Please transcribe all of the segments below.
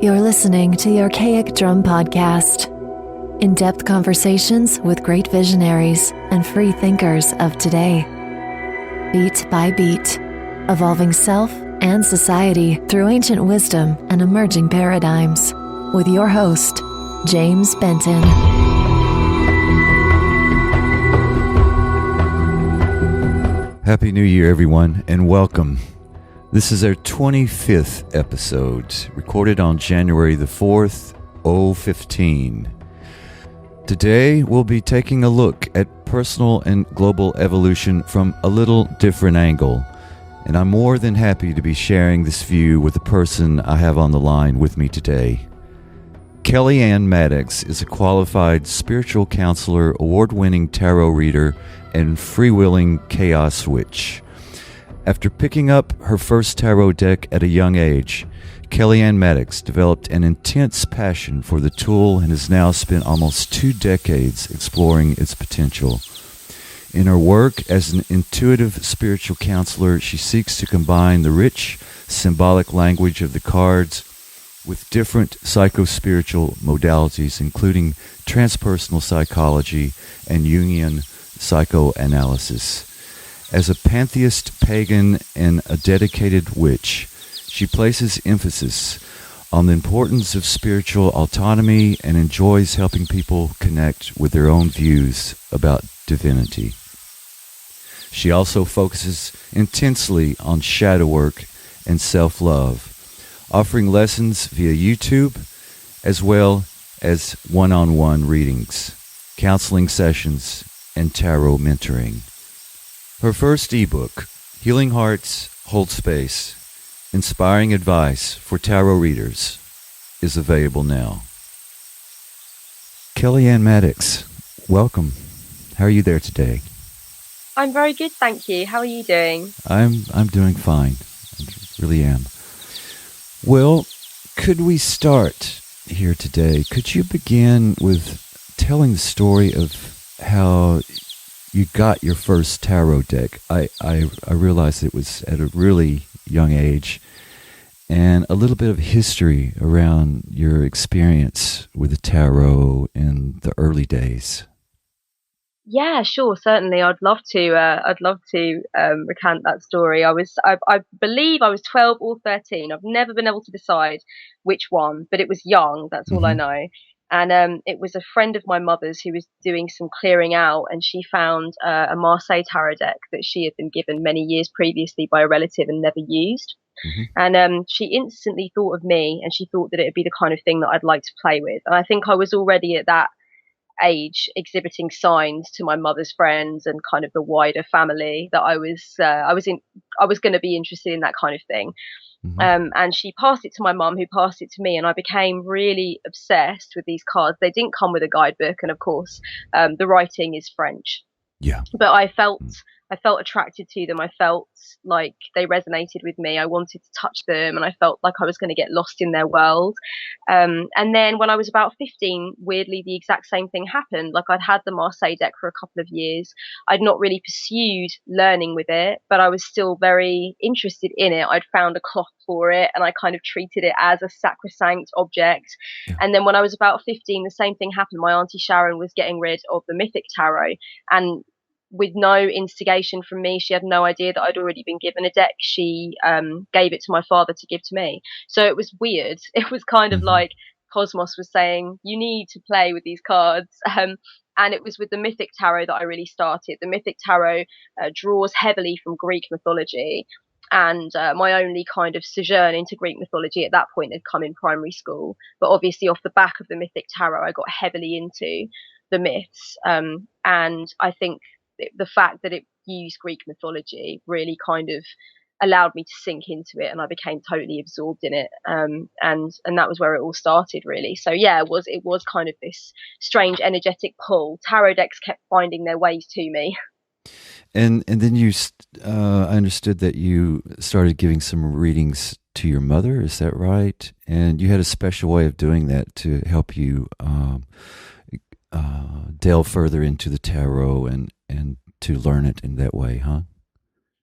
You're listening to the Archaic Drum Podcast. In-depth conversations with great visionaries and free thinkers of today. Beat by beat, evolving self and society through ancient wisdom and emerging paradigms. With your host, James Benton. Happy New Year, everyone, and welcome. This is our 25th episode, recorded on January the 4th, 2015. Today, we'll be taking a look at personal and global evolution from a little different angle, and I'm more than happy to be sharing this view with the person I have on the line with me today. Kellyanne Maddux is a qualified spiritual counselor, award-winning tarot reader, and freewheeling chaos witch. After picking up her first tarot deck at a young age, Kellyanne Maddux developed an intense passion for the tool and has now spent almost 2 decades exploring its potential. In her work as an intuitive spiritual counselor, she seeks to combine the rich, symbolic language of the cards with different psycho-spiritual modalities, including transpersonal psychology and Jungian psychoanalysis. As a pantheist pagan and a dedicated witch, she places emphasis on the importance of spiritual autonomy and enjoys helping people connect with their own views about divinity. She also focuses intensely on shadow work and self-love, offering lessons via YouTube as well as one-on-one readings, counseling sessions, and tarot mentoring. Her first ebook, Healing Hearts, Hold Space, Inspiring Advice for Tarot Readers, is available now. Kellyanne Maddux, welcome. How are you there today? I'm very good, thank you. How are you doing? I'm doing fine. I really am. Well, could we start here today? Could you begin with telling the story of how you got your first tarot deck? I realized it was at a really young age, and a little bit of history around your experience with the tarot in the early days. Yeah, sure, certainly. I'd love to. Recount that story. I believe I was 12 or 13. I've never been able to decide which one, but it was young. That's all I know. And it was a friend of my mother's who was doing some clearing out, and she found a Marseille tarot deck that she had been given many years previously by a relative and never used. And she instantly thought of me, and she thought that it would be the kind of thing that I'd like to play with. And I think I was already at that age exhibiting signs to my mother's friends and kind of the wider family that I was going to be interested in that kind of thing. And she passed it to my mum, who passed it to me, and I became really obsessed with these cards. They didn't come with a guidebook, and of course, the writing is French. Yeah. But I felt attracted to them. I felt like they resonated with me. I wanted to touch them, and I felt like I was going to get lost in their world. And then when I was about 15, weirdly, the exact same thing happened. Like, I'd had the Marseille deck for a couple of years. I'd not really pursued learning with it, but I was still very interested in it. I'd found a cloth for it, and I kind of treated it as a sacrosanct object. Yeah. And then when I was about 15, the same thing happened. My auntie Sharon was getting rid of the Mythic Tarot, and with no instigation from me, she had no idea that I'd already been given a deck. She gave it to my father to give to me. So it was weird. It was kind of like Cosmos was saying, you need to play with these cards. And it was with the Mythic Tarot that I really started. The Mythic Tarot draws heavily from Greek mythology. And my only kind of sojourn into Greek mythology at that point had come in primary school. But obviously off the back of the Mythic Tarot, I got heavily into the myths. And I think the fact that it used Greek mythology really kind of allowed me to sink into it, and I became totally absorbed in it. And that was where it all started, really. So yeah, it was kind of this strange energetic pull. Tarot decks kept finding their ways to me. And then I understood that you started giving some readings to your mother. Is that right? And you had a special way of doing that to help you delve further into the tarot and to learn it in that way, huh?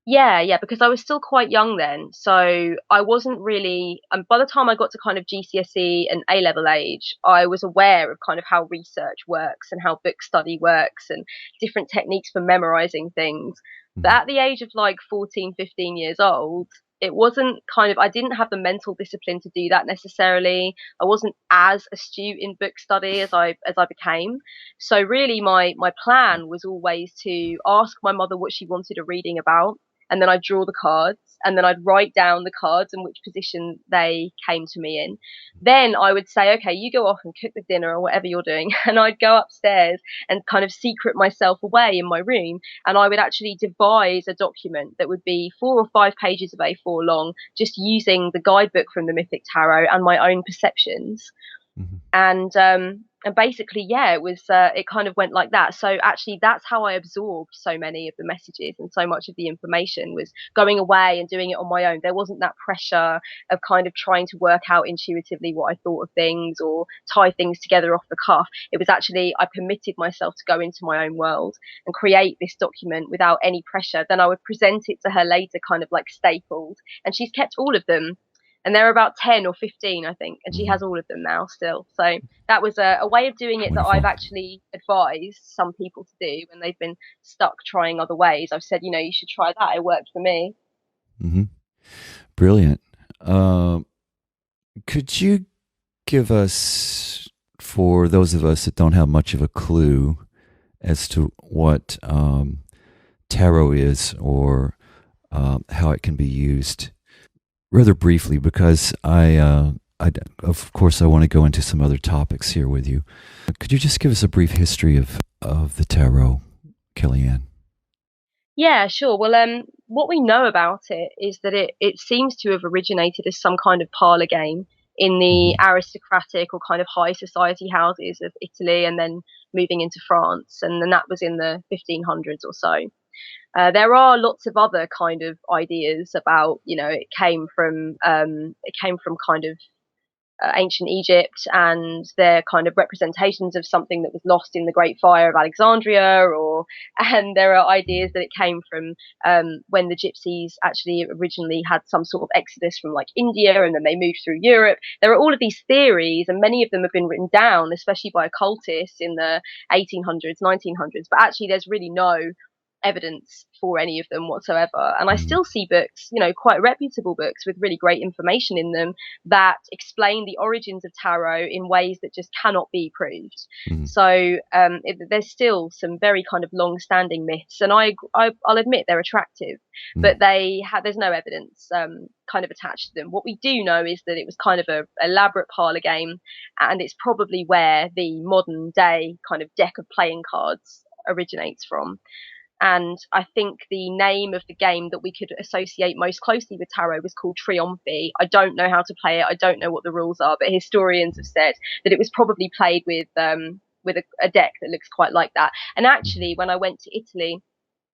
Yeah, because I was still quite young then. So I wasn't really, and by the time I got to kind of GCSE and A level age, I was aware of kind of how research works and how book study works and different techniques for memorizing things. But Mhm. at the age of like 14, 15 years old, it wasn't kind of, I didn't have the mental discipline to do that necessarily. I wasn't as astute in book study as I became. So really my plan was always to ask my mother what she wanted a reading about, and then I'd draw the cards, and then I'd write down the cards and which position they came to me in. Then I would say, okay, you go off and cook the dinner or whatever you're doing, and I'd go upstairs and kind of secret myself away in my room, and I would actually devise a document that would be 4 or 5 pages of A4 long, just using the guidebook from the Mythic Tarot and my own perceptions. Mhm. And basically, yeah, it kind of went like that. So actually that's how I absorbed so many of the messages, and so much of the information was going away and doing it on my own. There wasn't that pressure of kind of trying to work out intuitively what I thought of things or tie things together off the cuff. It was actually, I permitted myself to go into my own world and create this document without any pressure. Then I would present it to her later, kind of like stapled, and she's kept all of them, and they're about 10 or 15, I think, and she Mhm. has all of them now still. So that was a way of doing it that I've Wonderful. actually advised some people to do when they've been stuck trying other ways. I've said, you should try that. It worked for me. Hmm. Brilliant. Uh, could you give us, for those of us that don't have much of a clue as to what tarot is, or how it can be used, rather briefly, because of course, I want to go into some other topics here with you. Could you just give us a brief history of the tarot, Kellyanne? Yeah, sure. Well, what we know about it is that it seems to have originated as some kind of parlor game in the Hmm. aristocratic or kind of high society houses of Italy, and then moving into France, and then that was in the 1500s or so. There are lots of other kind of ideas about, it came from kind of ancient Egypt, and they're kind of representations of something that was lost in the Great Fire of Alexandria, or and there are ideas that it came from when the Gypsies actually originally had some sort of exodus from like India, and then they moved through Europe. There are all of these theories, and many of them have been written down, especially by occultists in the 1800s, 1900s. But actually, there's really no evidence for any of them whatsoever. And I Hmm. still see books, quite reputable books with really great information in them that explain the origins of tarot in ways that just cannot be proved. Hmm. So there's still some very kind of long-standing myths, and I'll admit they're attractive, Hmm. but there's no evidence kind of attached to them. What we do know is that it was kind of a elaborate parlor game, and it's probably where the modern day kind of deck of playing cards originates from. And I think the name of the game that we could associate most closely with tarot was called Triomphe. I don't know how to play it. I don't know what the rules are, but historians have said that it was probably played with a deck that looks quite like that. And actually, when I went to Italy,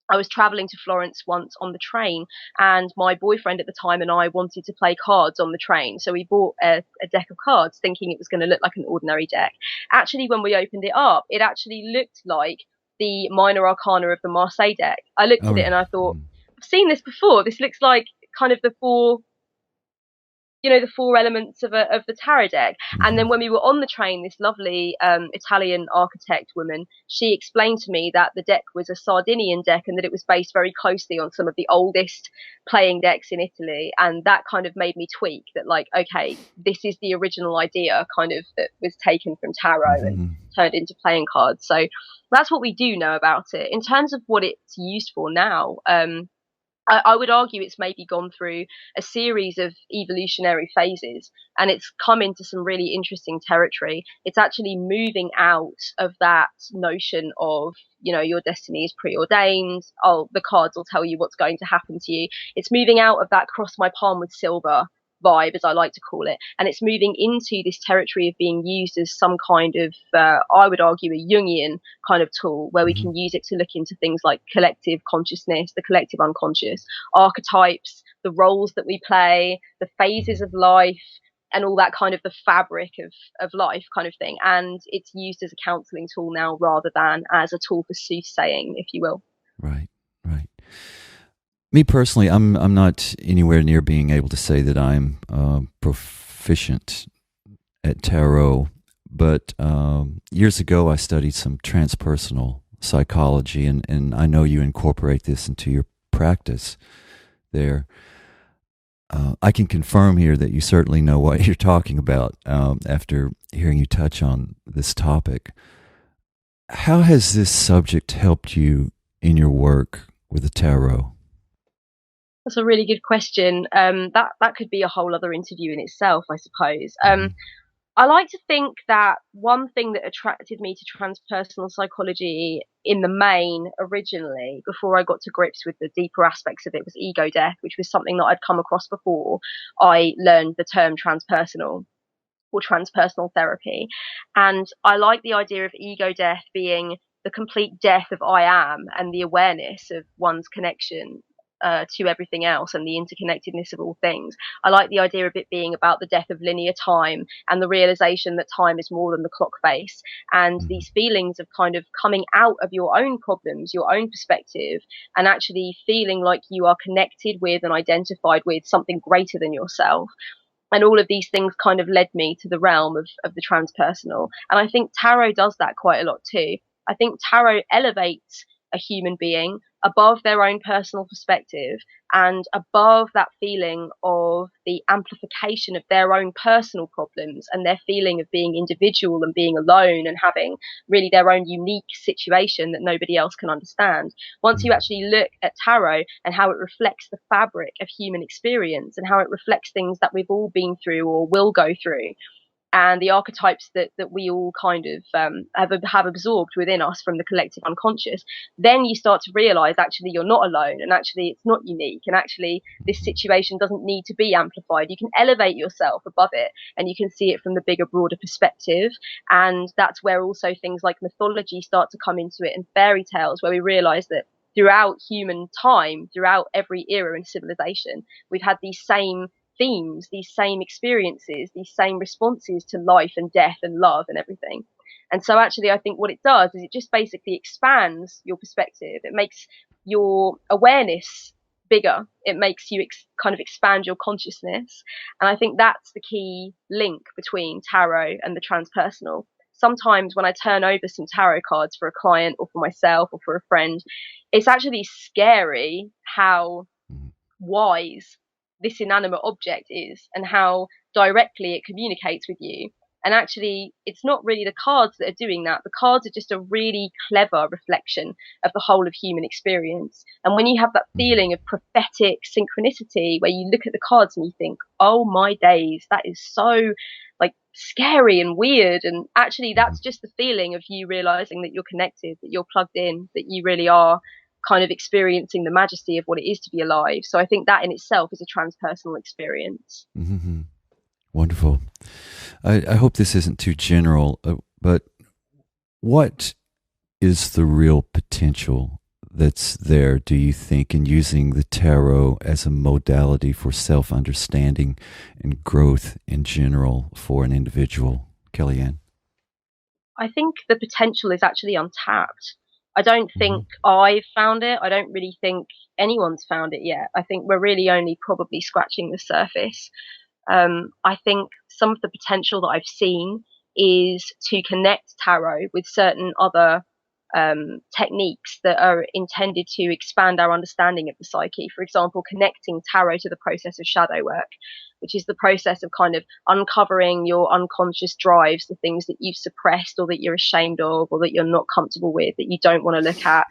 I was traveling to Florence once on the train, and my boyfriend at the time and I wanted to play cards on the train. So we bought a deck of cards thinking it was going to look like an ordinary deck. Actually, when we opened it up, it actually looked like the minor arcana of the Marseille deck. I looked at Oh. it and I thought, Mm. I've seen this before. This looks like kind of the four elements of the tarot deck. And Hmm. then when we were on the train, this lovely Italian architect woman, she explained to me that the deck was a Sardinian deck, and that it was based very closely on some of the oldest playing decks in Italy. And that kind of made me tweak that, like, okay, this is the original idea kind of that was taken from tarot and Hmm. turned into playing cards. So that's what we do know about it. In terms of what it's used for now, I would argue it's maybe gone through a series of evolutionary phases, and it's come into some really interesting territory. It's actually moving out of that notion of, your destiny is preordained. Oh, the cards will tell you what's going to happen to you. It's moving out of that cross my palm with silver vibe, as I like to call it, and it's moving into this territory of being used as some kind of, I would argue, a Jungian kind of tool where we Hmm. can use it to look into things like collective consciousness, the collective unconscious, archetypes, the roles that we play, the phases of life, and all that kind of the fabric of life kind of thing. And it's used as a counseling tool now rather than as a tool for soothsaying, if you will. Right. Right. Me personally, I'm not anywhere near being able to say that I'm proficient at tarot, but years ago I studied some transpersonal psychology, and I know you incorporate this into your practice there. I can confirm here that you certainly know what you're talking about after hearing you touch on this topic. How has this subject helped you in your work with the tarot? That's a really good question. That could be a whole other interview in itself, I suppose. I like to think that one thing that attracted me to transpersonal psychology in the main originally, before I got to grips with the deeper aspects of it, was ego death, which was something that I'd come across before I learned the term transpersonal or transpersonal therapy. And I like the idea of ego death being the complete death of I am and the awareness of one's connection to everything else and the interconnectedness of all things. I like the idea of it being about the death of linear time and the realization that time is more than the clock face, and these feelings of kind of coming out of your own problems, your own perspective, and actually feeling like you are connected with and identified with something greater than yourself. And all of these things kind of led me to the realm of the transpersonal. And I think tarot does that quite a lot too. I think tarot elevates a human being above their own personal perspective and above that feeling of the amplification of their own personal problems and their feeling of being individual and being alone and having really their own unique situation that nobody else can understand. Once you actually look at tarot and how it reflects the fabric of human experience and how it reflects things that we've all been through or will go through, and the archetypes that we all kind of have absorbed within us from the collective unconscious, then you start to realize actually you're not alone, and actually it's not unique, and actually this situation doesn't need to be amplified. You can elevate yourself above it, and you can see it from the bigger, broader perspective. And that's where also things like mythology start to come into it, and fairy tales, where we realize that throughout human time, throughout every era and civilization, we've had these same themes, these same experiences, these same responses to life and death and love and everything. And so actually I think what it does is it just basically expands your perspective. It makes your awareness bigger. It makes you kind of expand your consciousness. And I think that's the key link between tarot and the transpersonal. Sometimes when I turn over some tarot cards for a client or for myself or for a friend, it's actually scary how wise this inanimate object is and how directly it communicates with you. And actually, it's not really the cards that are doing that. The cards are just a really clever reflection of the whole of human experience. And when you have that feeling of prophetic synchronicity, where you look at the cards and you think, oh my days, that is so like scary and weird. And actually, that's just the feeling of you realizing that you're connected, that you're plugged in, that you really are kind of experiencing the majesty of what it is to be alive. So I think that in itself is a transpersonal experience. Mm-hmm. Wonderful. I hope this isn't too general, but what is the real potential that's there, do you think, in using the tarot as a modality for self-understanding and growth in general for an individual? Kellyanne? I think the potential is actually untapped. I don't think I've found it. I don't really think anyone's found it yet. I think we're really only probably scratching the surface. I think some of the potential that I've seen is to connect tarot with certain other techniques that are intended to expand our understanding of the psyche. For example, connecting tarot to the process of shadow work, which is the process of kind of uncovering your unconscious drives, the things that you've suppressed or that you're ashamed of or that you're not comfortable with, that you don't want to look at.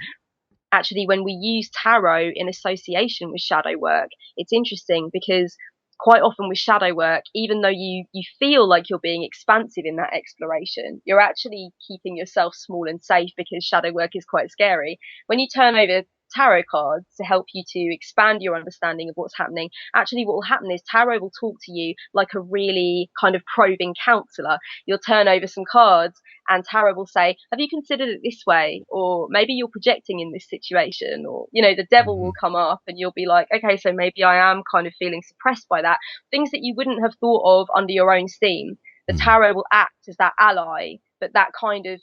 Actually, when we use tarot in association with shadow work, it's interesting because quite often with shadow work, even though you feel like you're being expansive in that exploration, you're actually keeping yourself small and safe because shadow work is quite scary. When you turn over tarot cards to help you to expand your understanding of what's happening, actually what will happen is tarot will talk to you like a really kind of probing counselor. You'll turn over some cards and tarot will say, have you considered it this way? Or maybe you're projecting in this situation, or, you know, the devil will come up and you'll be like, okay, so maybe I am kind of feeling suppressed by that. Things that you wouldn't have thought of under your own steam. The tarot will act as that ally, but that kind of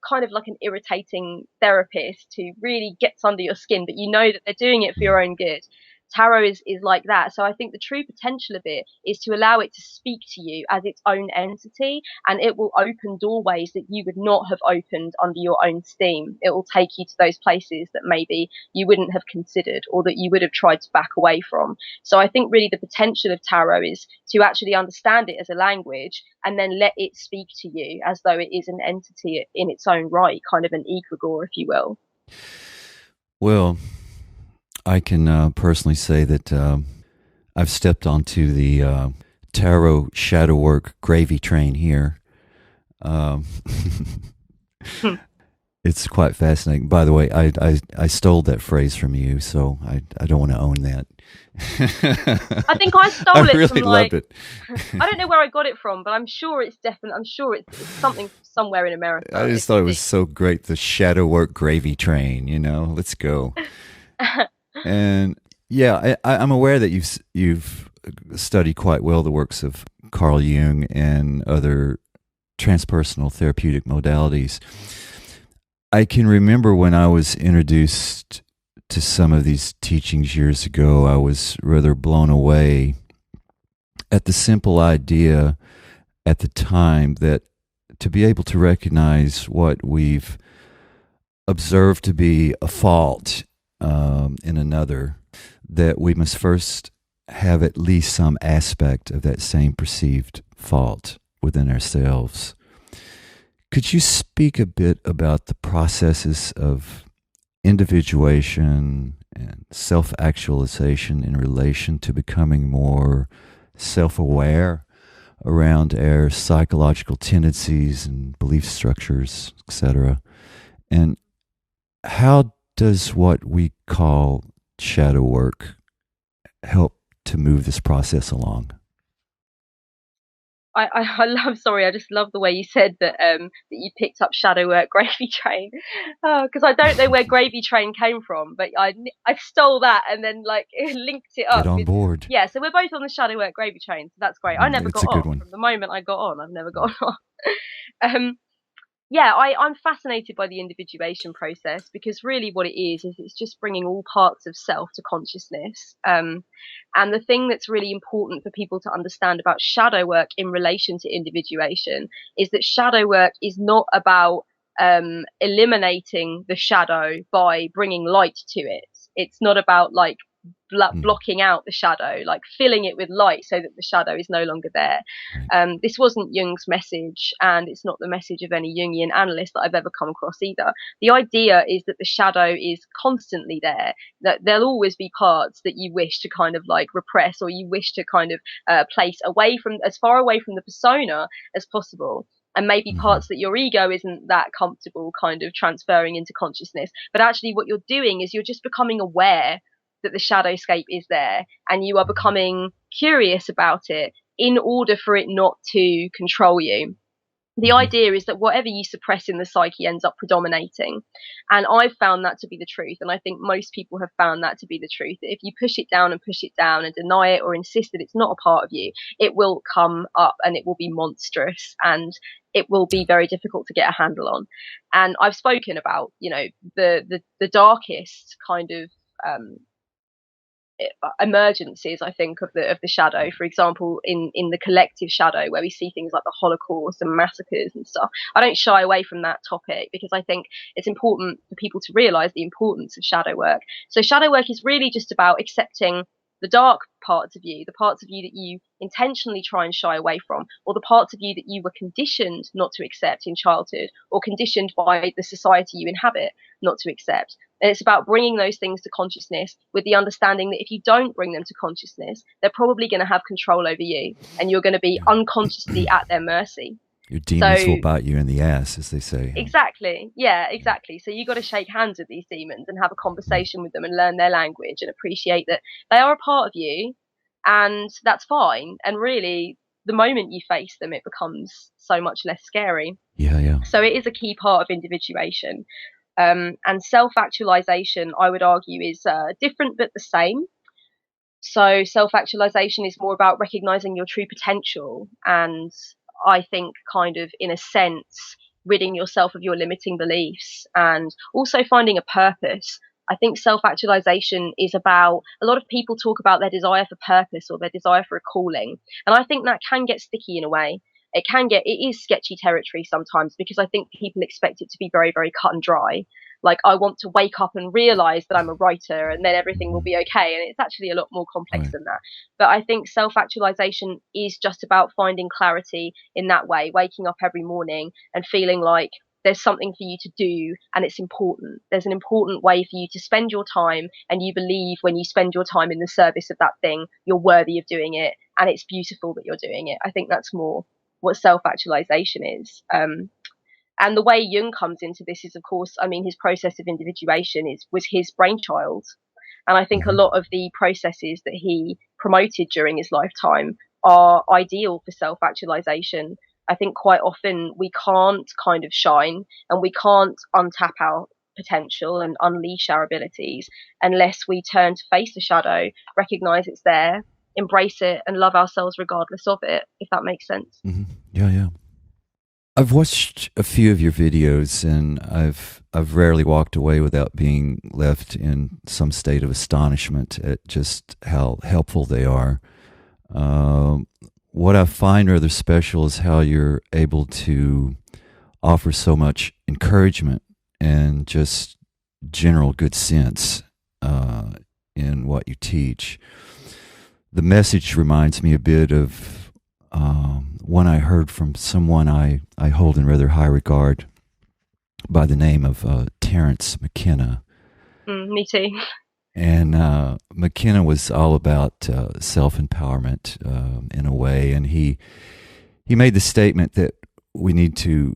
kind of like an irritating therapist who really gets under your skin, but you know that they're doing it for your own good. Tarot is like that. So I think the true potential of it is to allow it to speak to you as its own entity, and it will open doorways that you would not have opened under your own steam. It will take you to those places that maybe you wouldn't have considered or that you would have tried to back away from. So I think really the potential of tarot is to actually understand it as a language and then let it speak to you as though it is an entity in its own right, kind of an egregore, if you will. Well, I can personally say that I've stepped onto the tarot shadow work gravy train here. It's quite fascinating. By the way, I stole that phrase from you, so I don't want to own that. I think I stole I it really from loved it. I don't know where I got it from, but I'm sure it's it's something somewhere in America. I just thought it was so great. The shadow work gravy train, let's go. And yeah, I'm aware that you've studied quite well the works of Carl Jung and other transpersonal therapeutic modalities. I can remember when I was introduced to some of these teachings years ago, I was rather blown away at the simple idea at the time that to be able to recognize what we've observed to be a fault in another, that we must first have at least some aspect of that same perceived fault within ourselves. Could you speak a bit about the processes of individuation and self-actualization in relation to becoming more self-aware around our psychological tendencies and belief structures, etc.? And how does what we call shadow work help to move this process along? I just love the way you said that that you picked up shadow work gravy train, because I don't know where gravy train came from, but I stole that and then like linked it up. Get on board. Yeah, so we're both on the shadow work gravy train, so that's great. I never It's got a good off. one. From the moment I got on, I've never got off. Yeah, I'm fascinated by the individuation process because really what it is it's just bringing all parts of self to consciousness. And the thing that's really important for people to understand about shadow work in relation to individuation is that shadow work is not about eliminating the shadow by bringing light to it. It's not about like blocking out the shadow, like filling it with light so that the shadow is no longer there. This wasn't Jung's message, and it's not the message of any Jungian analyst that I've ever come across either. The idea is that the shadow is constantly there, that there'll always be parts that you wish to kind of like repress or you wish to kind of place away from, as far away from the persona as possible. And maybe parts that your ego isn't that comfortable kind of transferring into consciousness. But actually what you're doing is you're just becoming aware that the shadowscape is there, and you are becoming curious about it in order for it not to control you. The idea is that whatever you suppress in the psyche ends up predominating. And I've found that to be the truth. And I think most people have found that to be the truth. That if you push it down and deny it or insist that it's not a part of you, it will come up and it will be monstrous and it will be very difficult to get a handle on. And I've spoken about, the darkest kind of emergencies, I think, of the shadow. For example, in the collective shadow, where we see things like the Holocaust and massacres and stuff. I don't shy away from that topic because I think it's important for people to realize the importance of shadow work. So shadow work is really just about accepting the dark parts of you, the parts of you that you intentionally try and shy away from, or the parts of you that you were conditioned not to accept in childhood, or conditioned by the society you inhabit not to accept. And it's about bringing those things to consciousness with the understanding that if you don't bring them to consciousness, they're probably going to have control over you and you're going to be unconsciously at their mercy. Your demons will bite you in the ass, as they say. Exactly. Yeah, exactly. So you got to shake hands with these demons and have a conversation with them and learn their language and appreciate that they are a part of you, and that's fine. And really, the moment you face them, it becomes so much less scary. Yeah. So it is a key part of individuation. And self-actualization, I would argue, is different but the same. So self-actualization is more about recognizing your true potential, and I think kind of in a sense ridding yourself of your limiting beliefs, and also finding a purpose. I think self-actualization is about, a lot of people talk about their desire for purpose or their desire for a calling. And I think that can get sticky in a way. It is sketchy territory sometimes, because I think people expect it to be very, very cut and dry. Like, I want to wake up and realize that I'm a writer and then everything will be okay. And it's actually a lot more complex Right. than that. But I think self-actualization is just about finding clarity in that way, waking up every morning and feeling like there's something for you to do, and it's important. There's an important way for you to spend your time, and you believe when you spend your time in the service of that thing, you're worthy of doing it, and it's beautiful that you're doing it. I think that's more what self-actualization is. And the way Jung comes into this is, of course, I mean, his process of individuation was his brainchild. And I think a Mm-hmm. lot of the processes that he promoted during his lifetime are ideal for self-actualization. I think quite often we can't kind of shine, and we can't untap our potential and unleash our abilities unless we turn to face the shadow, recognize it's there, embrace it, and love ourselves regardless of it, if that makes sense. Mm-hmm. Yeah, yeah. I've watched a few of your videos, and I've rarely walked away without being left in some state of astonishment at just how helpful they are. What I find rather special is how you're able to offer so much encouragement and just general good sense in what you teach. The message reminds me a bit of one I heard from someone I hold in rather high regard by the name of Terence Mckenna. Me too. And McKenna was all about self-empowerment in a way, and he made the statement that we need to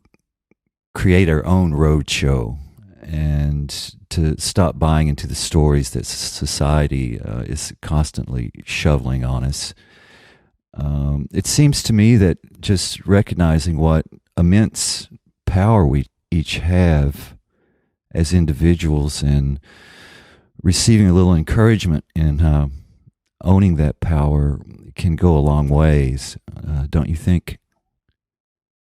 create our own road show and to stop buying into the stories that society is constantly shoveling on us. It seems to me that just recognizing what immense power we each have as individuals and receiving a little encouragement in owning that power can go a long ways, don't you think?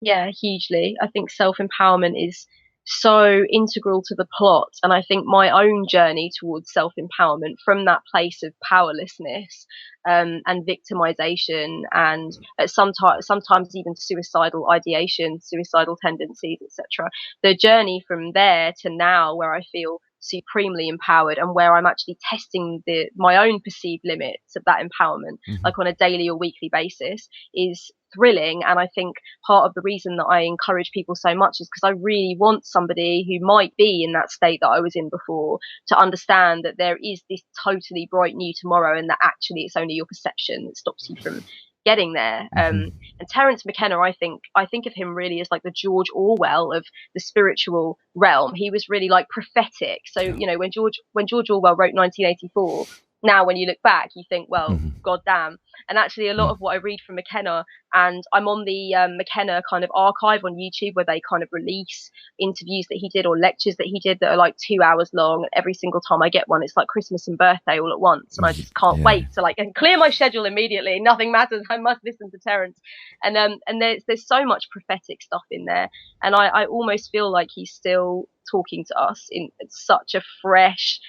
Yeah, hugely. I think self-empowerment is so integral to the plot. And I think my own journey towards self-empowerment from that place of powerlessness and victimization, and sometimes even suicidal ideation, suicidal tendencies, etc. The journey from there to now, where I feel supremely empowered and where I'm actually testing my own perceived limits of that empowerment, Mm-hmm. like on a daily or weekly basis, is thrilling. And I think part of the reason that I encourage people so much is because I really want somebody who might be in that state that I was in before to understand that there is this totally bright new tomorrow, and that actually it's only your perception that stops you from getting there. Mm-hmm. And Terence Mckenna, I think of him really as like the George Orwell of the spiritual realm. He was really like prophetic. So, you know, when George Orwell wrote 1984, now when you look back, you think, well, Mm-hmm. goddamn. And actually, a lot of what I read from McKenna, and I'm on the McKenna kind of archive on YouTube, where they kind of release interviews that he did or lectures that he did that are like 2 hours long. Every single time I get one, it's like Christmas and birthday all at once, and I just can't wait to like and clear my schedule immediately. Nothing matters. I must listen to Terence. And there's so much prophetic stuff in there, and I almost feel like he's still talking to us in such a fresh,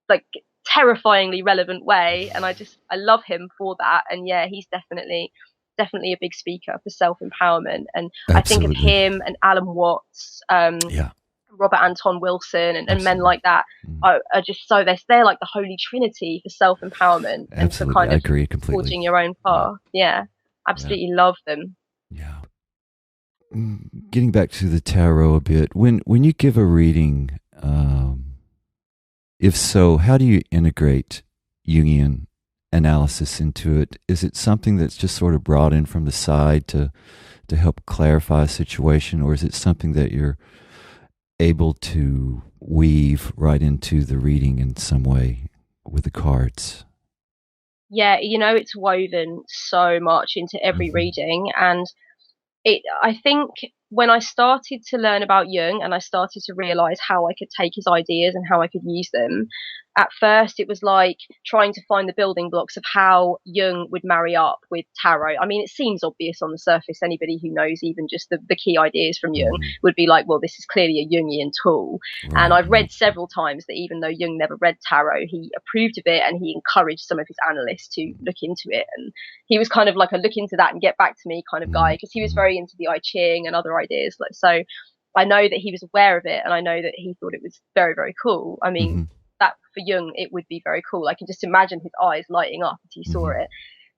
like terrifyingly relevant way. And I love him for that. And yeah, he's definitely a big speaker for self-empowerment. And I think of Absolutely. him and Alan Watts, Yeah, Robert Anton Wilson, and men absolutely. like that are just so they're like the holy trinity for self-empowerment and for Absolutely. kind I of agree completely. forging your own path. Yeah, absolutely love them. Yeah. Getting back to the tarot a bit, when you give a reading, if so, how do you integrate Jungian analysis into it? Is it something that's just sort of brought in from the side to help clarify a situation, or is it something that you're able to weave right into the reading in some way with the cards? Yeah, you know, it's woven so much into every Mm-hmm. reading. And I think when I started to learn about Jung and I started to realize how I could take his ideas and how I could use them, at first it was like trying to find the building blocks of how Jung would marry up with Taro. I mean, it seems obvious on the surface. Anybody who knows even just the key ideas from Jung would be like, well, this is clearly a Jungian tool. Right, and I've right. read several times that even though Jung never read Tarot, he approved of it and he encouraged some of his analysts to look into it. And he was kind of like a look into that and get back to me kind of guy, because he was very into the I Ching and other ideas. Like, so I know that he was aware of it, and I know that he thought it was very, very cool. I mean, that for Jung, it would be very cool. I can just imagine his eyes lighting up as he saw it.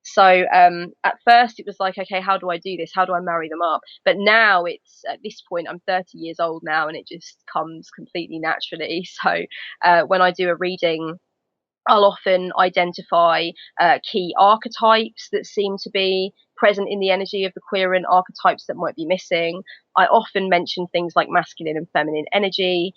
So at first it was like, okay, how do I do this? How do I marry them up? But now it's, at this point, I'm 30 years old now, and it just comes completely naturally. So when I do a reading, I'll often identify key archetypes that seem to be present in the energy of the querent, archetypes that might be missing. I often mention things like masculine and feminine energy.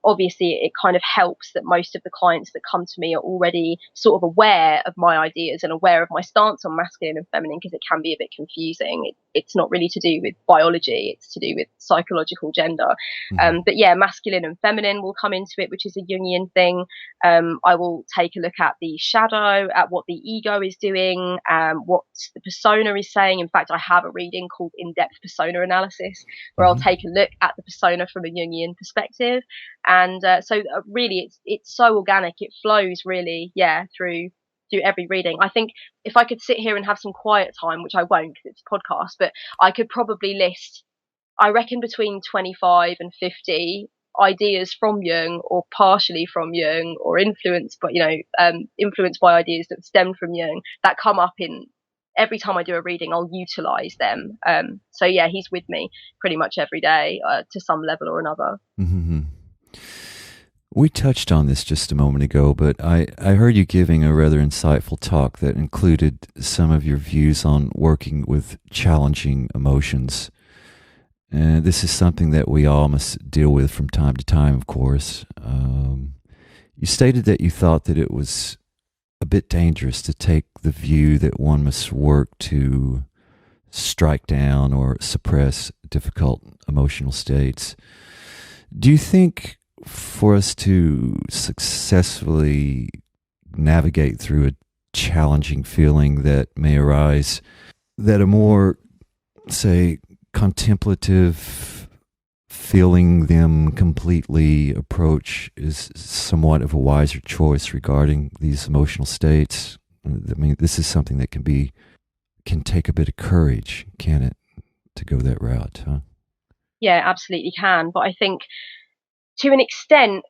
Obviously, it kind of helps that most of the clients that come to me are already sort of aware of my ideas and aware of my stance on masculine and feminine, because it can be a bit confusing. It's not really to do with biology, it's to do with psychological gender. But yeah, masculine and feminine will come into it, which is a Jungian thing. I will take a look at the shadow, at what the ego is doing, what the persona is saying. In fact, I have a reading called In-Depth Persona Analysis, where I'll take a look at the persona from a Jungian perspective. And so really, it's so organic. It flows really, through every reading. I think if I could sit here and have some quiet time, which I won't because it's a podcast, but I could probably list, I reckon, between 25 and 50 ideas from Jung, or partially from Jung, or influenced by ideas that stem from Jung, that come up in every time I do a reading. I'll utilize them. So yeah, he's with me pretty much every day to some level or another. We touched on this just a moment ago, but I heard you giving a rather insightful talk that included some of your views on working with challenging emotions. And this is something that we all must deal with from time to time, of course. You stated that you thought that it was a bit dangerous to take the view that one must work to strike down or suppress difficult emotional states. Do you think for us to successfully navigate through a challenging feeling that may arise, that a more, say, contemplative, feeling them completely approach is somewhat of a wiser choice regarding these emotional states? I mean, this is something that can take a bit of courage, can it, to go that route, huh? Yeah, absolutely can. But I think to an extent,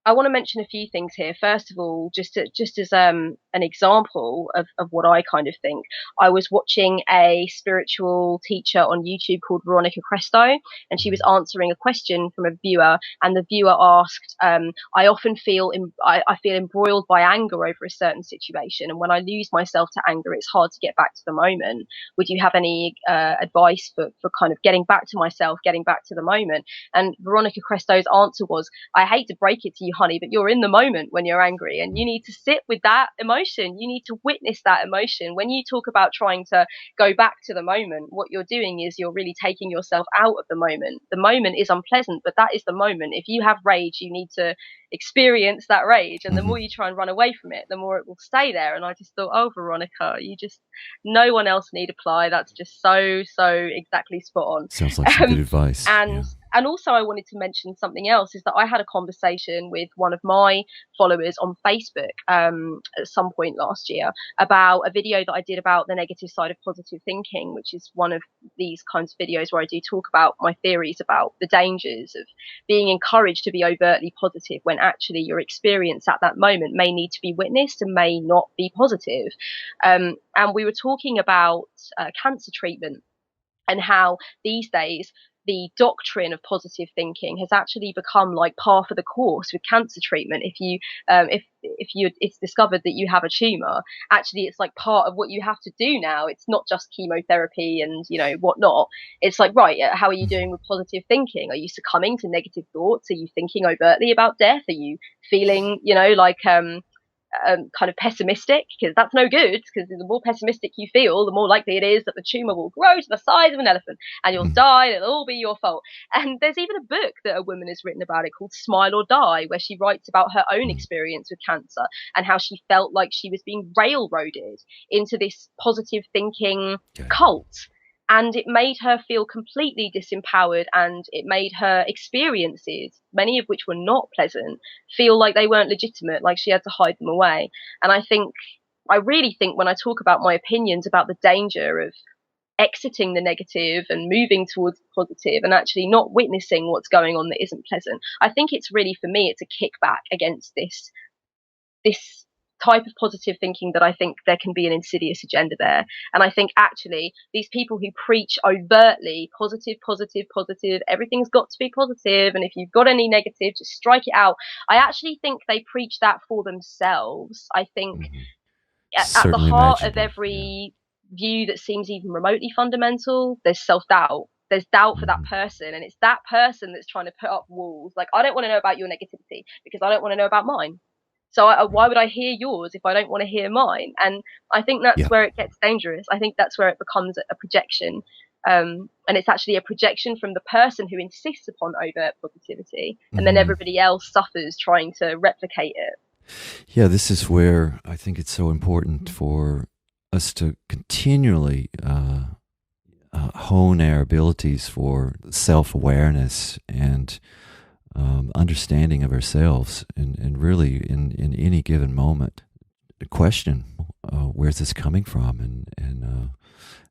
I want to mention a few things here. First of all, just as an example of what I kind of think, I was watching a spiritual teacher on YouTube called Veronica Cresto, and she was answering a question from a viewer, and the viewer asked, I often feel I feel embroiled by anger over a certain situation, and when I lose myself to anger, it's hard to get back to the moment. Would you have any advice for kind of getting back to myself, getting back to the moment? And Veronica Cresto's answer was, I hate to break it to you, honey, but you're in the moment when you're angry, and you need to sit with that emotion. You need to witness that emotion. When you talk about trying to go back to the moment, what you're doing is you're really taking yourself out of the moment. The moment is unpleasant, but that is the moment. If you have rage, you need to experience that rage, and the more you try and run away from it, the more it will stay there. And I just thought, oh, Veronica, no one else need apply. That's just so exactly spot on. Sounds like some good advice. And also, I wanted to mention something else, is that I had a conversation with one of my followers on Facebook at some point last year about a video that I did about the negative side of positive thinking, which is one of these kinds of videos where I do talk about my theories about the dangers of being encouraged to be overtly positive when actually your experience at that moment may need to be witnessed and may not be positive. And we were talking about cancer treatment, and how these days the doctrine of positive thinking has actually become like par for the course with cancer treatment. If it's discovered that you have a tumor, actually it's like part of what you have to do now. It's not just chemotherapy and whatnot. It's like, right, how are you doing with positive thinking? Are you succumbing to negative thoughts? Are you thinking overtly about death? Are you feeling kind of pessimistic, because that's no good, because the more pessimistic you feel, the more likely it is that the tumor will grow to the size of an elephant and you'll die and it'll all be your fault. And there's even a book that a woman has written about it called Smile or Die, where she writes about her own experience with cancer and how she felt like she was being railroaded into this positive thinking cult. And it made her feel completely disempowered, and it made her experiences, many of which were not pleasant, feel like they weren't legitimate, like she had to hide them away. And I really think when I talk about my opinions about the danger of exiting the negative and moving towards the positive and actually not witnessing what's going on that isn't pleasant, I think it's really, for me, it's a kickback against this type of positive thinking, that I think there can be an insidious agenda there. And I think actually these people who preach overtly positive, positive, positive, everything's got to be positive, and if you've got any negative, just strike it out. I actually think they preach that for themselves. I think at the heart of every view that seems even remotely fundamental, there's self-doubt. There's doubt for that person, and it's that person that's trying to put up walls. Like, I don't want to know about your negativity because I don't want to know about mine. So why would I hear yours if I don't want to hear mine? And I think that's where it gets dangerous. I think that's where it becomes a projection. And it's actually a projection from the person who insists upon overt positivity. And then everybody else suffers trying to replicate it. Yeah, this is where I think it's so important for us to continually hone our abilities for self-awareness and understanding of ourselves, and really in any given moment question where's this coming from, and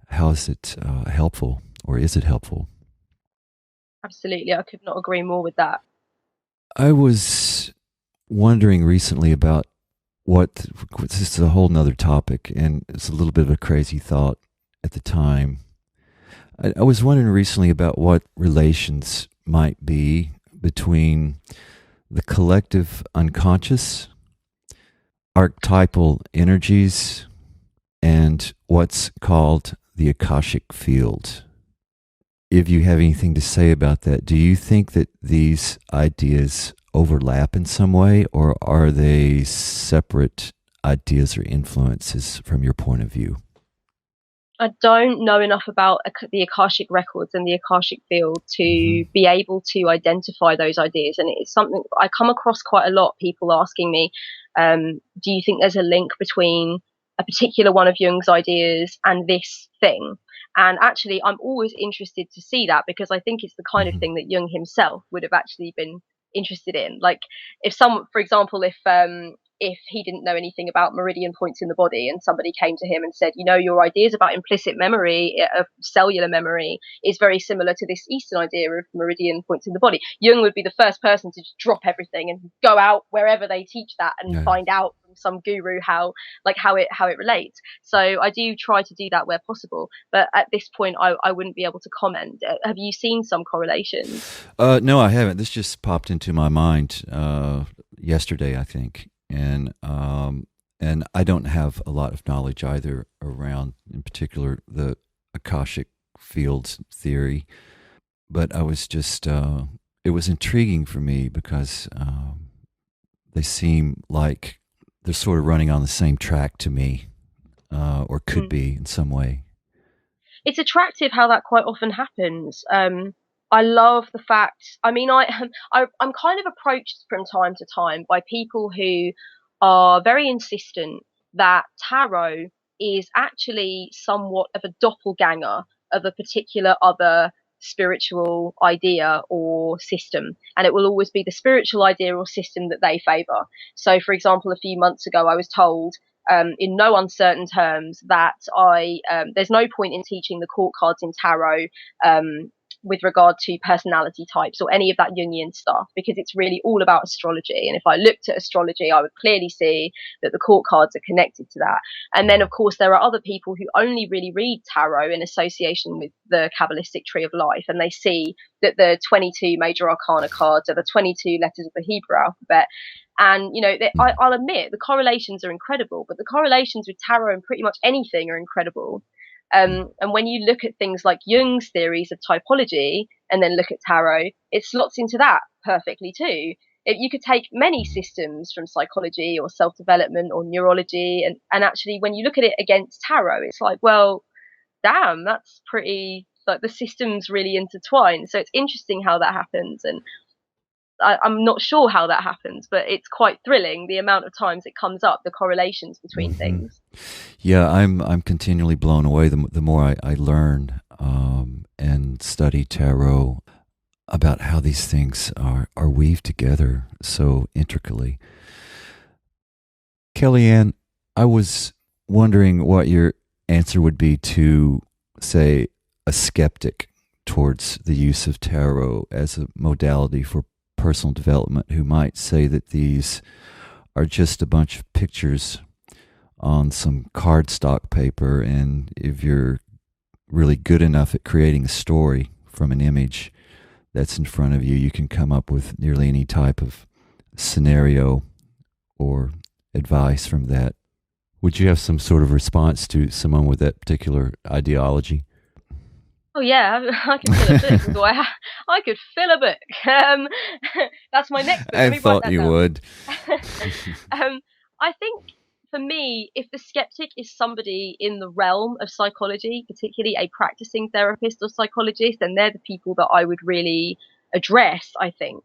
how is it helpful, or is it helpful? Absolutely, I could not agree more with that. I was wondering recently about this is a whole nother topic, and it's a little bit of a crazy thought at the time. I was wondering recently about what relations might be between the collective unconscious, archetypal energies, and what's called the Akashic field. If you have anything to say about that, do you think that these ideas overlap in some way, or are they separate ideas or influences from your point of view? I don't know enough about the Akashic records and the Akashic field to be able to identify those ideas. And it's something I come across quite a lot, people asking me, do you think there's a link between a particular one of Jung's ideas and this thing? And actually, I'm always interested to see that, because I think it's the kind of thing that Jung himself would have actually been interested in. Like, if someone, for example, if he didn't know anything about meridian points in the body and somebody came to him and said, you know, your ideas about implicit memory, of cellular memory, is very similar to this Eastern idea of meridian points in the body, Jung would be the first person to just drop everything and go out wherever they teach that and find out from some guru how it relates. So I do try to do that where possible, but at this point I wouldn't be able to comment. Have you seen some correlations? No, I haven't. This just popped into my mind yesterday, I think. And I don't have a lot of knowledge either around, in particular, the Akashic fields theory. But I was just, it was intriguing for me because they seem like they're sort of running on the same track to me, or could be in some way. It's attractive how that quite often happens. I love the fact, I mean, I'm kind of approached from time to time by people who are very insistent that tarot is actually somewhat of a doppelganger of a particular other spiritual idea or system, and it will always be the spiritual idea or system that they favor. So, for example, a few months ago, I was told in no uncertain terms that there's no point in teaching the court cards in tarot with regard to personality types or any of that Jungian stuff, because it's really all about astrology. And if I looked at astrology, I would clearly see that the court cards are connected to that. And then, of course, there are other people who only really read tarot in association with the Kabbalistic tree of life, and they see that the 22 major arcana cards are the 22 letters of the Hebrew alphabet. And, you know, I'll admit the correlations are incredible, but the correlations with tarot and pretty much anything are incredible. And when you look at things like Jung's theories of typology and then look at tarot, it slots into that perfectly too. You could take many systems from psychology or self-development or neurology, and actually when you look at it against tarot, it's like, well, damn, that's pretty, like, the systems really intertwine. So it's interesting how that happens, and I'm not sure how that happens, but it's quite thrilling the amount of times it comes up, the correlations between things. Yeah, I'm continually blown away the more I learn and study tarot about how these things are weaved together so intricately. Kellyanne, I was wondering what your answer would be to, say, a skeptic towards the use of tarot as a modality for personal development, who might say that these are just a bunch of pictures on some cardstock paper, and if you're really good enough at creating a story from an image that's in front of you, you can come up with nearly any type of scenario or advice from that. Would you have some sort of response to someone with that particular ideology? Oh yeah, I could fill a book. I could fill a book. That's my next book. I thought you would. I think for me, if the skeptic is somebody in the realm of psychology, particularly a practicing therapist or psychologist, then they're the people that I would really address, I think.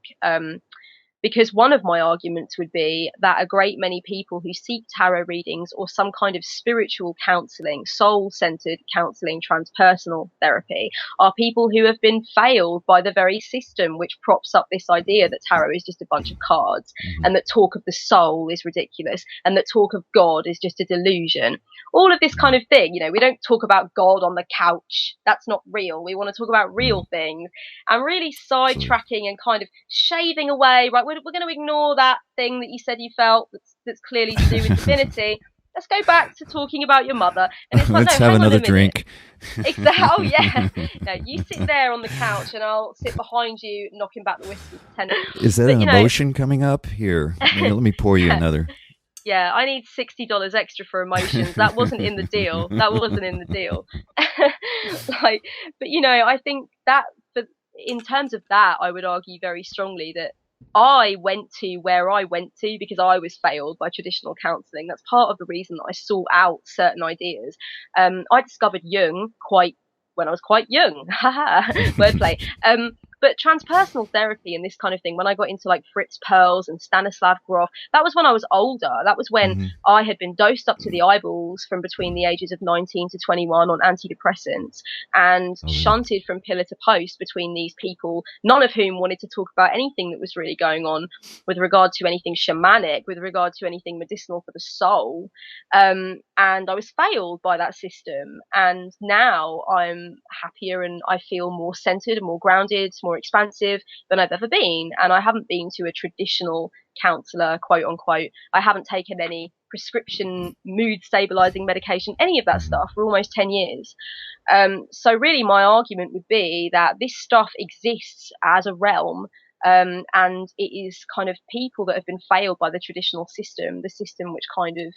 Because one of my arguments would be that a great many people who seek tarot readings or some kind of spiritual counseling, soul-centered counseling, transpersonal therapy, are people who have been failed by the very system which props up this idea that tarot is just a bunch of cards, and that talk of the soul is ridiculous, and that talk of God is just a delusion. All of this kind of thing, we don't talk about God on the couch. That's not real. We want to talk about real things, and really sidetracking and kind of shaving away, right? We're going to ignore that thing that you said you felt that's clearly to do with divinity. Let's go back to talking about your mother. And it's like, let's no, have hang another on a drink. Exactly. Oh, yeah. No, you sit there on the couch and I'll sit behind you knocking back the whiskey. Is that an emotion coming up? Here, let me pour you another. Yeah, I need $60 extra for emotions. That wasn't in the deal. But I think that in terms of that, I would argue very strongly that I went to where I went to because I was failed by traditional counselling. That's part of the reason that I sought out certain ideas. I discovered Jung when I was quite young. Wordplay. But transpersonal therapy and this kind of thing, when I got into like Fritz Perls and Stanislav Grof, that was when I was older. That was when I had been dosed up to the eyeballs from between the ages of 19 to 21 on antidepressants and shunted from pillar to post between these people, none of whom wanted to talk about anything that was really going on with regard to anything shamanic, with regard to anything medicinal for the soul. And I was failed by that system. And now I'm happier and I feel more centered and more grounded, more expansive than I've ever been. And I haven't been to a traditional counselor, quote unquote. I haven't taken any prescription mood stabilizing medication, any of that stuff for almost 10 years. So really my argument would be that this stuff exists as a realm. And it is kind of people that have been failed by the traditional system, the system which kind of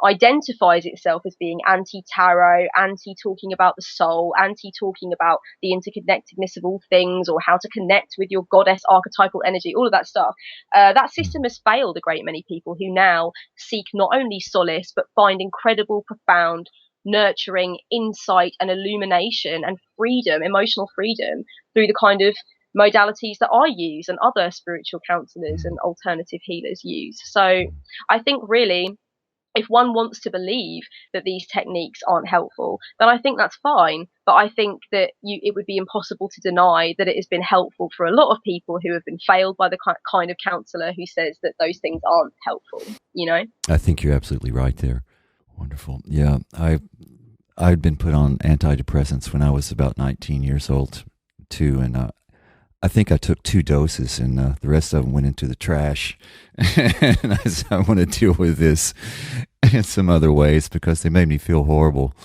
identifies itself as being anti-tarot, anti-talking about the soul, anti-talking about the interconnectedness of all things or how to connect with your goddess archetypal energy, all of that stuff. That system has failed a great many people who now seek not only solace, but find incredible, profound, nurturing insight and illumination and freedom, emotional freedom, through the kind of modalities that I use and other spiritual counselors and alternative healers use. So I think really, if one wants to believe that these techniques aren't helpful, then I think that's fine. But I think that it would be impossible to deny that it has been helpful for a lot of people who have been failed by the kind of counsellor who says that those things aren't helpful, I think you're absolutely right there. Wonderful. Yeah, I'd been put on antidepressants when I was about 19 years old too, and I think I took 2 doses, and the rest of them went into the trash. And I said, I want to deal with this in some other ways because they made me feel horrible.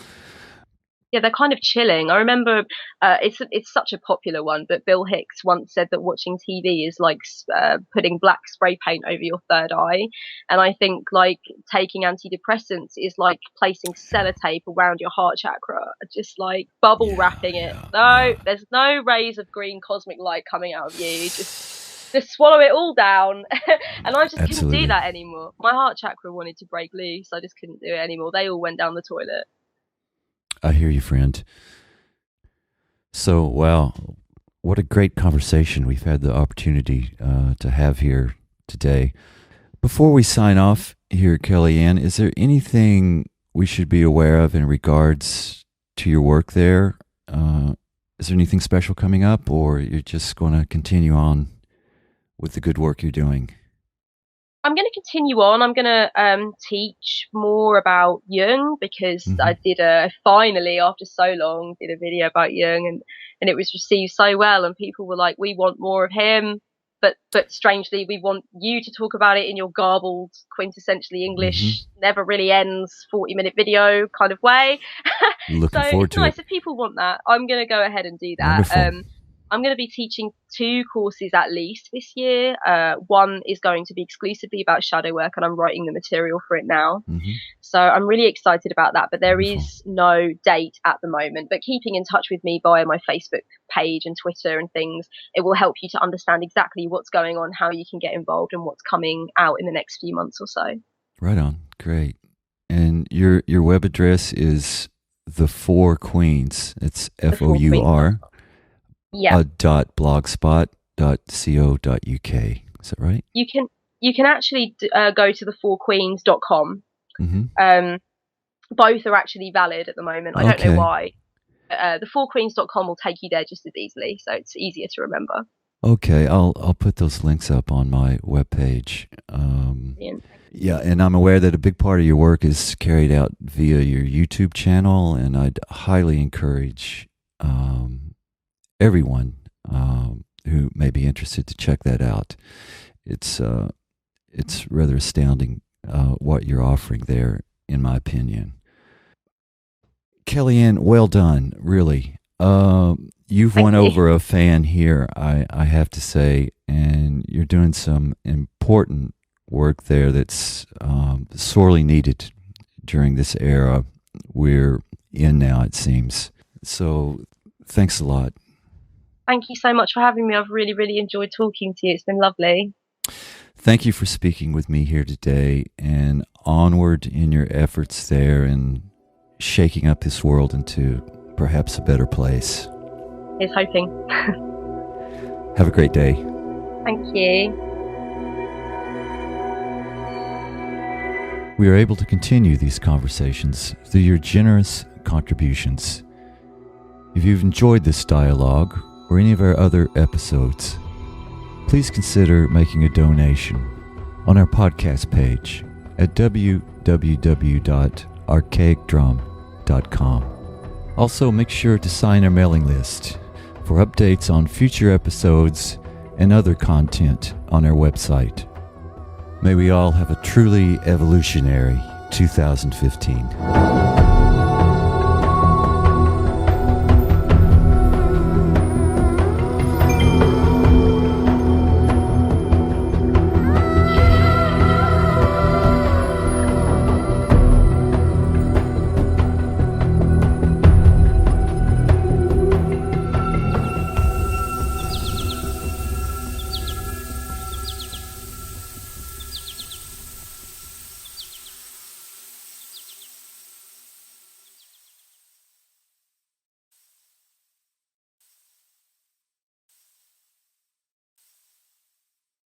Yeah, they're kind of chilling. I remember it's such a popular one, but Bill Hicks once said that watching TV is like putting black spray paint over your third eye. And I think like taking antidepressants is like placing sellotape around your heart chakra, just like bubble wrapping it. There's no rays of green cosmic light coming out of you. Just just swallow it all down. And I just couldn't Absolutely. do that anymore. My heart chakra wanted to break loose. I just couldn't do it anymore. They all went down the toilet. I hear you, friend. So, wow, what a great conversation we've had the opportunity to have here today. Before we sign off here, Kellyanne, is there anything we should be aware of in regards to your work there? Is there anything special coming up, or you're just going to continue on with the good work you're doing? I'm going to continue on. I'm going to teach more about Jung, because I did finally, after so long, did a video about Jung, and it was received so well, and people were like, we want more of him. But strangely, we want you to talk about it in your garbled, quintessentially English, never really ends 40-minute video kind of way. Looking so forward it's to nice it. If people want that. I'm going to go ahead and do that. Wonderful. I'm going to be teaching 2 courses at least this year. One is going to be exclusively about shadow work, and I'm writing the material for it now. So I'm really excited about that, but there is no date at the moment. But keeping in touch with me via my Facebook page and Twitter and things, it will help you to understand exactly what's going on, how you can get involved, and what's coming out in the next few months or so. Right on. Great. And your web address is The Four Queens. It's FOUR. Yeah. .blogspot.co.uk. Is that right? You can actually go to the4queens.com. Both are actually valid at the moment. I don't know why. The4queens.com will take you there just as easily, so it's easier to remember. Okay, I'll put those links up on my webpage. Yeah, and I'm aware that a big part of your work is carried out via your YouTube channel, and I'd highly encourage everyone who may be interested to check that out. It's rather astounding what you're offering there, in my opinion. Kellyanne, well done, really. You've won over a fan here, I have to say, and you're doing some important work there that's sorely needed during this era we're in now, it seems. So thanks a lot. Thank you so much for having me. I've really, really enjoyed talking to you. It's been lovely. Thank you for speaking with me here today, and onward in your efforts there and shaking up this world into perhaps a better place. Here's hoping. Have a great day. Thank you. We are able to continue these conversations through your generous contributions. If you've enjoyed this dialogue or any of our other episodes, please consider making a donation on our podcast page at www.archaicdrum.com. Also, make sure to sign our mailing list for updates on future episodes and other content on our website. May we all have a truly evolutionary 2015.